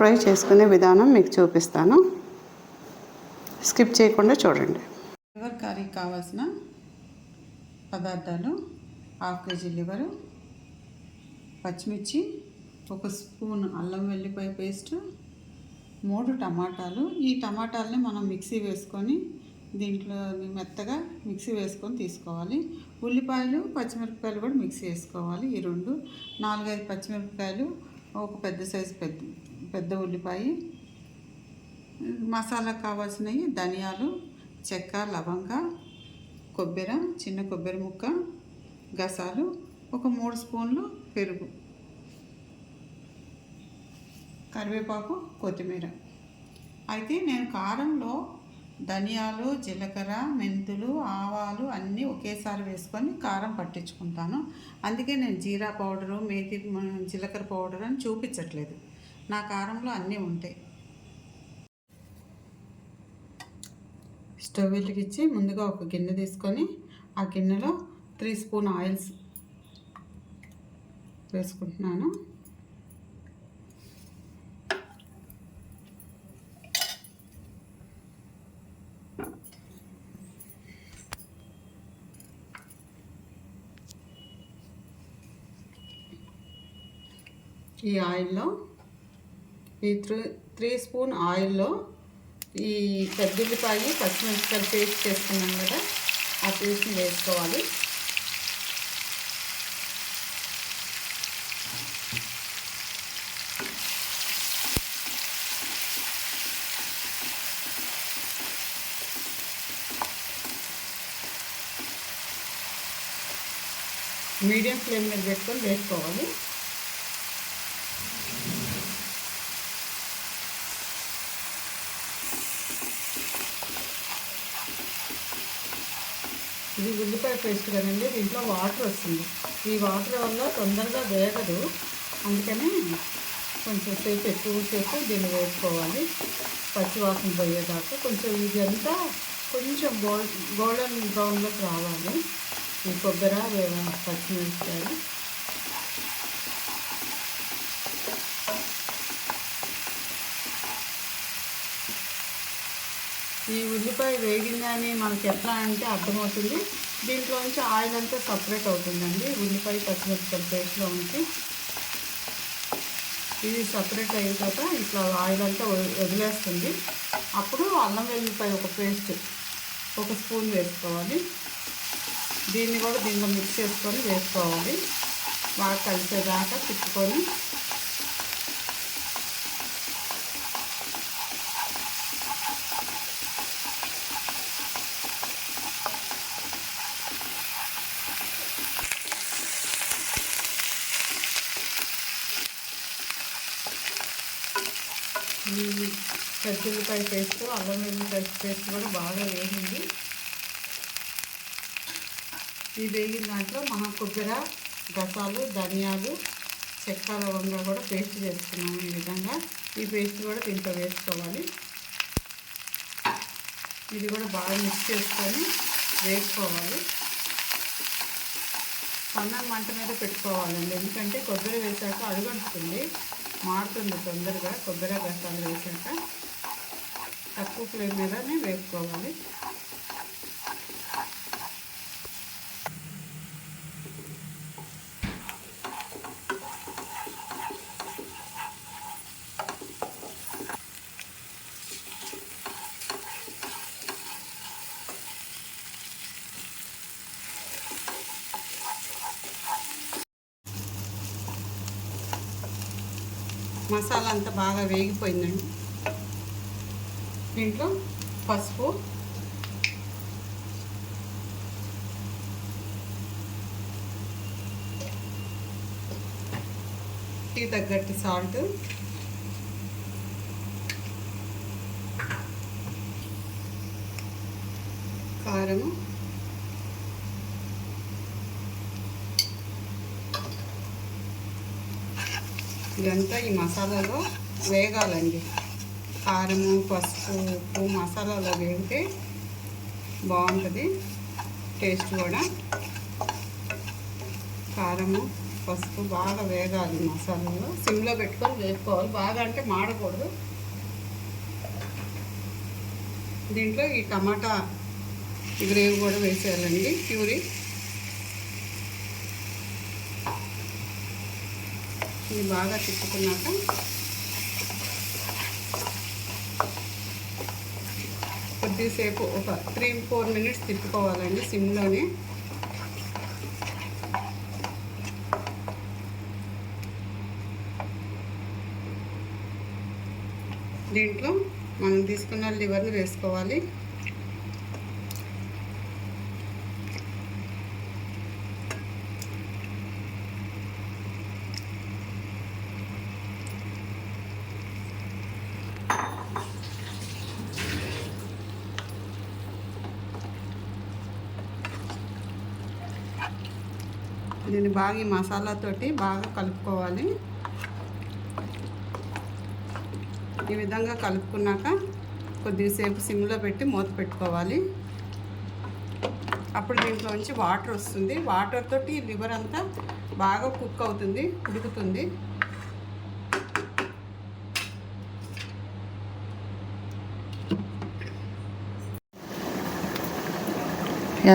Fry చేసుకునే విధానం మీకు చూపిస్తాను. స్కిప్ చేయకుండా చూడండి. లివర్ కర్రీకి కావాల్సిన పదార్థాలు: 1/2 kg లివరు, పచ్చిమిర్చి, 1 స్పూన్ అల్లం వెల్లిపాయ పేస్ట్, 3 టమాటాలు. ఈ టమాటాలని మనం మిక్సీ వేసుకొని దీంట్లో మెత్తగా మిక్సీ వేసుకొని తీసుకోవాలి. ఉల్లిపాయలు, పచ్చిమిరపకాయలు కూడా మిక్సీ వేసుకోవాలి. ఈ 2 4-5 పచ్చిమిరపకాయలు, ఒక పెద్ద సైజు పెద్ద ఉల్లిపాయ. మసాలా కావాల్సినవి: ధనియాలు, చెక్క, లవంగ, కొబ్బరి, చిన్న కొబ్బరి ముక్క, గసాలు, ఒక 3 స్పూన్లు పెరుగు, కరివేపాకు, కొత్తిమీర. అయితే నేను కారంలో ధనియాలు, జీలకర్ర, మెంతులు, ఆవాలు అన్నీ ఒకేసారి వేసుకొని కారం పట్టించుకుంటాను. అందుకే నేను జీరా పౌడరు, మేతి, జీలకర్ర పౌడర్ అని చూపించట్లేదు. నా కారంలో అన్నీ ఉంటాయి. స్టవ్ వెలిగించి ముందుగా ఒక గిన్నె తీసుకొని ఆ గిన్నెలో 3 స్పూన్ ఆయిల్స్ వేసుకుంటున్నాను. ఈ ఆయిల్లో ఈ 3 స్పూన్ ఆయిల్లో ఈ పెద్దఉల్లిపాయ, పచ్చిమిరపకాయలు పేస్ట్ చేసుకున్నాం కదా, ఆ పేస్ట్ని వేసుకోవాలి. మీడియం ఫ్లేమ్ మీద పెట్టుకొని వేసుకోవాలి. ఇది ఉల్లిపాయ పేస్ట్ కదండి, దీంట్లో వాటర్ వస్తుంది. ఈ వాటర్ వల్ల తొందరగా వేగదు, అందుకని కొంచెం సేపు ఎక్కువసేపు దీన్ని వేసుకోవాలి. పచ్చివాసన పోయేదాకా కొంచెం ఇదంతా కొంచెం గోల్డెన్ బ్రౌన్లోకి రావాలి. ఈ కొబ్బరి, పచ్చిమిరపకాయలు. ఈ ఉల్లిపాయ వేగిందని మనకి ఎట్లా అంటే అర్థమవుతుంది, దీంట్లోంచి ఆయిల్ అంతా సపరేట్ అవుతుందండి. ఉల్లిపాయ, పచ్చిమిరపకాయల పేస్ట్లో ఉంచి ఇది సపరేట్ అయిన తర్వాత ఇట్లా ఆయిల్ అంతా వదిలేస్తుంది. అప్పుడు అల్లం వెల్లిపాయ ఒక పేస్ట్ 1 స్పూన్ వేసుకోవాలి. దీన్ని కూడా దీనిలో మిక్స్ చేసుకొని వేసుకోవాలి. బాగా కలిసేదాకా తిప్పుకొని ఈ పెద్దఉల్లిపాయ పేస్ట్, అల్లం వెల్లిపాయ పేస్ట్ కూడా బాగా వేగింది. ఈ వేగిన దాంట్లో మనం కొబ్బరి, గసాలు, ధనియాలు, చెక్క, లవంగా కూడా పేస్ట్ చేసుకున్నాము. ఈ విధంగా ఈ పేస్ట్ కూడా దీంట్లో వేసుకోవాలి. ఇది కూడా బాగా మిక్స్ చేసుకొని వేసుకోవాలి. సన్నని మంట మీద పెట్టుకోవాలండి, ఎందుకంటే కొబ్బరి వేసాక అడుగంటుతుంది, మారుతుంది తొందరగా. కొబ్బరి, గసాలు వేసాక తక్కువ ఫ్లేమ్ మీదనే వేసుకోవాలి. మసాలా అంతా బాగా వేగిపోయిందండి. దీంట్లో పసుపు, టీ తగ్గట్టు సాల్ట్, కారము, ఇదంతా ఈ మసాలాలో వేగాలండి. కారము, పసుపు, ఉప్పు మసాలాలో వేగితే బాగుంటుంది టేస్ట్ కూడా. కారము, పసుపు బాగా వేగాలి. మసాలాలో సిమ్లో పెట్టుకొని వేపుకోవాలి. బాగా అంటే మాడకూడదు. దీంట్లో ఈ టమాటా గ్రేవీ కూడా వేసేయాలండి, ప్యూరీ. ఇది బాగా తిప్పుకున్నాక కొద్దిసేపు ఒక 3-4 మినిట్స్ తిప్పుకోవాలండి సిమ్లోనే. దీంట్లో మనం తీసుకున్న లివర్ని వేసుకోవాలి. దీన్ని బాగా ఈ మసాలాతోటి బాగా కలుపుకోవాలి. ఈ విధంగా కలుపుకున్నాక కొద్దిసేపు సిమ్లో పెట్టి మూత పెట్టుకోవాలి. అప్పుడు దీంట్లోంచి వాటర్ వస్తుంది. వాటర్ తోటి లివర్ అంతా బాగా కుక్ అవుతుంది, ఉడుకుతుంది.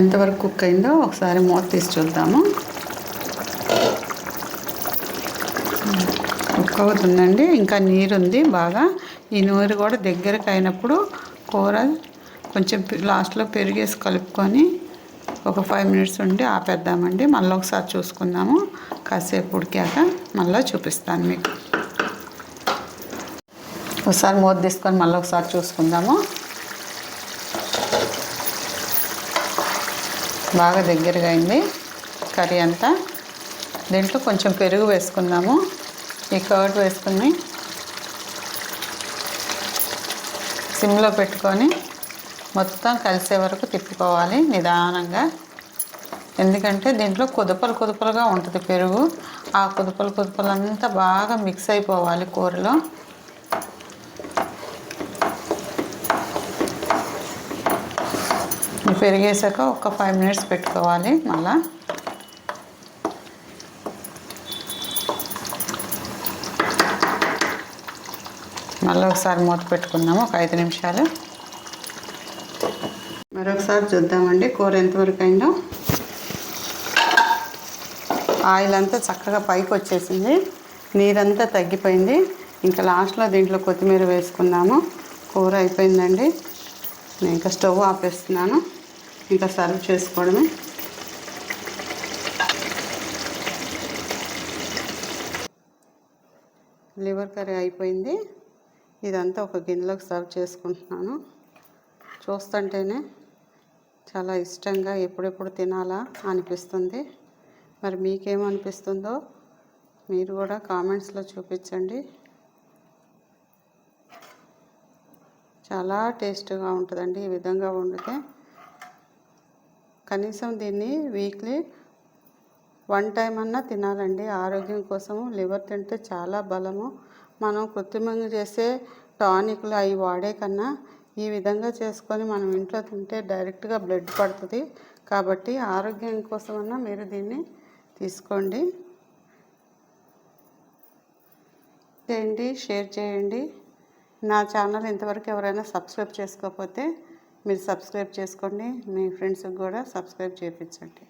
ఎంతవరకు కుక్ అయిందో ఒకసారి మూత తీసి చూద్దాము. కుక్ అవుతుందండి. ఇంకా నీరు ఉంది బాగా. ఈ నీరు కూడా దగ్గరకు అయినప్పుడు కూర కొంచెం లాస్ట్లో పెరిగేసి కలుపుకొని ఒక 5 మినిట్స్ ఉండి ఆపేద్దామండి. మళ్ళీ ఒకసారి చూసుకుందాము. కాసేపు ఉడికాక మళ్ళీ చూపిస్తాను మీకు. ఒకసారి మూత తీసుకొని మళ్ళీ ఒకసారి చూసుకుందాము. బాగా దగ్గరగా అయింది కర్రీ అంతా. దీంట్లో కొంచెం పెరుగు వేసుకుందాము. ఈ కర్డ్ వేసుకుని సిమ్లో పెట్టుకొని మొత్తం కలిసే వరకు తిప్పుకోవాలి నిదానంగా. ఎందుకంటే దీంట్లో కుదుపలుగా ఉంటుంది పెరుగు. ఆ కుదుపలంతా బాగా మిక్స్ అయిపోవాలి కూరలో. పెరిగేసాక ఒక 5 మినిట్స్ పెట్టుకోవాలి. మళ్ళీ ఒకసారి మూత పెట్టుకుందాము ఒక 5 నిమిషాలు. మరొకసారి చూద్దామండి కూర ఎంతవరకు అయిందో. ఆయిల్ అంతా చక్కగా పైకి వచ్చేసింది, నీరంతా తగ్గిపోయింది. ఇంకా లాస్ట్లో దీంట్లో కొత్తిమీర వేసుకుందాము. కూర అయిపోయిందండి. నేను ఇంకా స్టవ్ ఆపేస్తున్నాను. ఇంకా సర్వ్ చేసుకోవడమే. లివర్ కర్రీ అయిపోయింది. ఇదంతా ఒక గిన్నెలోకి సర్వ్ చేసుకుంటున్నాను. చూస్తుంటేనే చాలా ఇష్టంగా ఎప్పుడెప్పుడు తినాలా అనిపిస్తుంది. మరి మీకేమనిపిస్తుందో మీరు కూడా కామెంట్స్లో చూపించండి. చాలా టేస్ట్గా ఉంటుందండి ఈ విధంగా వండితే. కనీసం దీన్ని వీక్లీ 1 టైం అన్నా తినాలండి. ఆరోగ్యం కోసము లివర్ తింటే చాలా బలము. మనం కృత్రిమంగా చేసే టానిక్లు అవి వాడే కన్నా ఈ విధంగా చేసుకొని మనం ఇంట్లో తింటే డైరెక్ట్గా బ్లడ్ పడుతుంది. కాబట్టి ఆరోగ్యం కోసమన్నా మీరు దీన్ని తీసుకోండి. చేయండి, షేర్ చేయండి. నా ఛానల్ ఇంతవరకు ఎవరైనా సబ్స్క్రైబ్ చేసుకోకపోతే మీరు సబ్స్క్రైబ్ చేసుకోండి. మీ ఫ్రెండ్స్కి కూడా సబ్స్క్రైబ్ చేయించండి.